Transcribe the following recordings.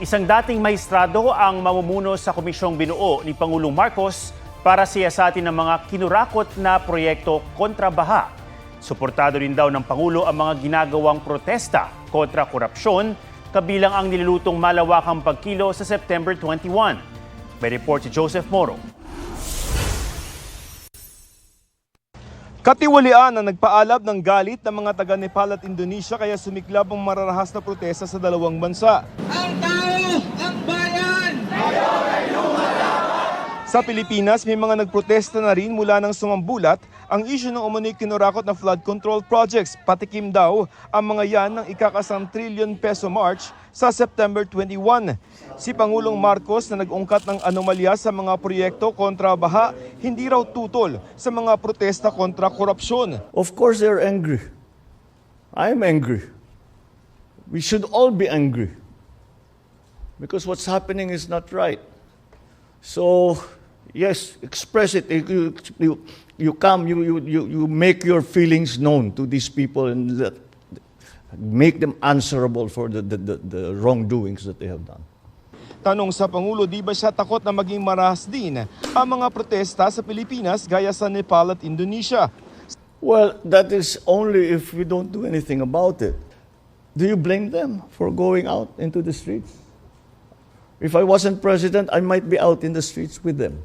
Isang dating maestrado ang mamumuno sa komisyong binuo ni Pangulong Marcos para siyasatin ng mga kinurakot na proyekto kontra baha. Suportado rin daw ng Pangulo ang mga ginagawang protesta kontra korupsyon, kabilang ang nilulutong malawakang pagkilo sa September 21. May report si Joseph Moro. Katiwalian ang nagpaalab ng galit ng mga taga Nepal at Indonesia kaya sumiklab ang mararahas na protesta sa dalawang bansa. Ang tao, ang bayan! Sa Pilipinas, may mga nagprotesta na rin mula nang sumambulat ang isyu ng umano'y kinurakot na flood control projects. Patikim daw ang mga yan ng ikakasang trillion peso march sa September 21. Si Pangulong Marcos na nag-ungkat ng anomalya sa mga proyekto kontra baha, hindi raw tutol sa mga protesta kontra korupsyon. Of course they're angry. I'm angry. We should all be angry. Because what's happening is not right. So, yes, express it. You come, you make your feelings known to these people and make them answerable for the wrongdoings that they have done. Tanong sa Pangulo, di ba siya takot na maging marahas din ang mga protesta sa Pilipinas gaya sa Nepal at Indonesia? Well, that is only if we don't do anything about it. Do you blame them for going out into the streets? If I wasn't president, I might be out in the streets with them.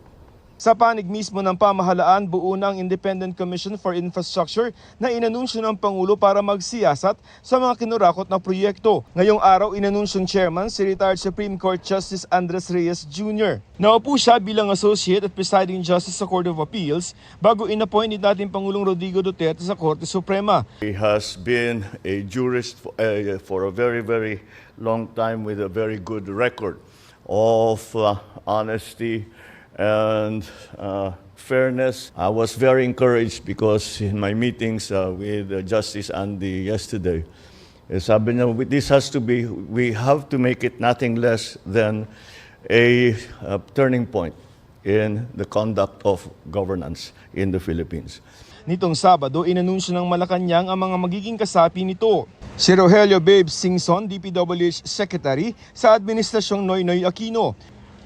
Sa panig mismo ng pamahalaan, buo na ang Independent Commission for Infrastructure na inanunsyo ng Pangulo para magsiyasat sa mga kinurakot na proyekto. Ngayong araw, inanunsyong chairman si retired Supreme Court Justice Andres Reyes Jr. Naupo siya bilang Associate at Presiding Justice sa Court of Appeals bago inappoint ni dating Pangulong Rodrigo Duterte sa Korte Suprema. He has been a jurist for a very, very long time with a very good record of honesty and fairness. I was very encouraged because in my meetings with Justice Andy yesterday, sabi niya, this has to be, we have to make it nothing less than a turning point in the conduct of governance in the Philippines. Nitong Sabado, inanunsyo ng Malacanang ang mga magiging kasapi nito. Si Rogelio Babes Singson, DPWH Secretary sa Administrasyong Noynoy Aquino.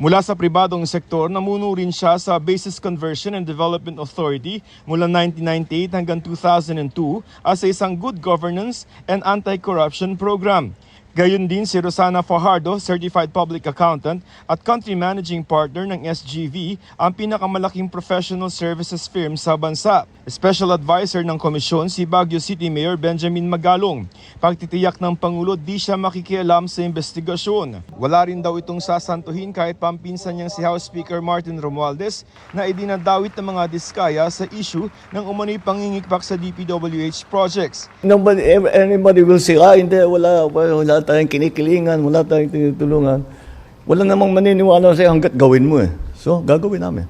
Mula sa pribadong sektor, namuno rin siya sa Bases Conversion and Development Authority mula 1998 hanggang 2002 as isang good governance and anti-corruption program. Gayon din si Rosana Fajardo, Certified Public Accountant at Country Managing Partner ng SGV, ang pinakamalaking professional services firm sa bansa. Special Advisor ng komisyon si Baguio City Mayor Benjamin Magalong. Pagtitiyak ng Pangulo, di siya makikialam sa investigasyon. Wala rin daw itong sasantuhin kahit pampinsan niyang si House Speaker Martin Romualdez na idinadawit ng mga diskaya sa issue ng umano'y pangingikpak sa DPWH projects. Anybody will say, hindi, wala tayong kinikilingan, wala tayong tinutulungan. Wala namang maniniwala sa'yo hanggat gawin mo eh. So, gagawin namin.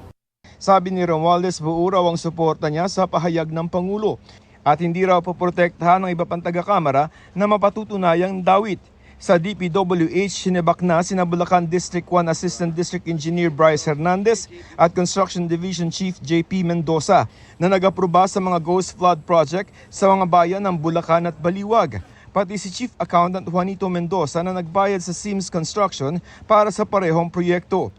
Sabi ni Romualdez, buo raw ang suporta niya sa pahayag ng Pangulo at hindi raw poprotektahan ng iba pang taga-kamara na mapatutunayang dawit. Sa DPWH, sinibak na sina Bulacan District 1 Assistant District Engineer Bryce Hernandez at Construction Division Chief JP Mendoza na nag-aproba sa mga Ghost Flood Project sa mga bayan ng Bulacan at Baliwag. Pati si Chief Accountant Juanito Mendoza na nagbayad sa Sims Construction para sa parehong proyekto.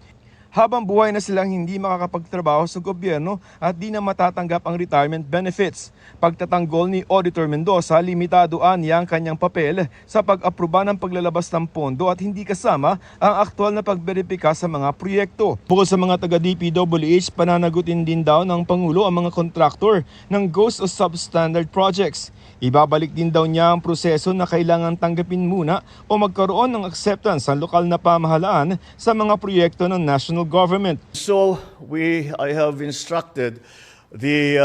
Habang buhay na silang hindi makakapagtrabaho sa gobyerno at di na matatanggap ang retirement benefits. Pagtatanggol ni Auditor Mendoza, limitado niya ang kanyang papel sa pag-aproba ng paglalabas ng pondo at hindi kasama ang aktwal na pagberipika sa mga proyekto. Bukod sa mga taga-DPWH, pananagutin din daw ng Pangulo ang mga kontraktor ng ghost o substandard projects. Ibabalik din daw niya ang proseso na kailangan tanggapin muna o magkaroon ng acceptance sa lokal na pamahalaan sa mga proyekto ng national government. So, I have instructed the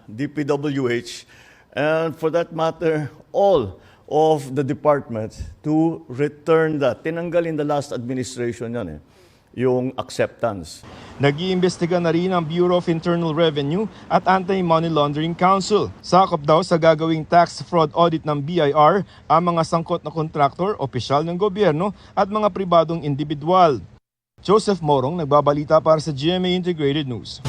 DPWH and for that matter, all of the departments to return that. Tinanggal in the last administration yan yung acceptance. Nag-iimbestiga na rin ang Bureau of Internal Revenue at Anti-Money Laundering Council. Sakop daw sa gagawing tax fraud audit ng BIR ang mga sangkot na kontraktor, opisyal ng gobyerno at mga pribadong individual. Joseph Morong, nagbabalita para sa GMA Integrated News.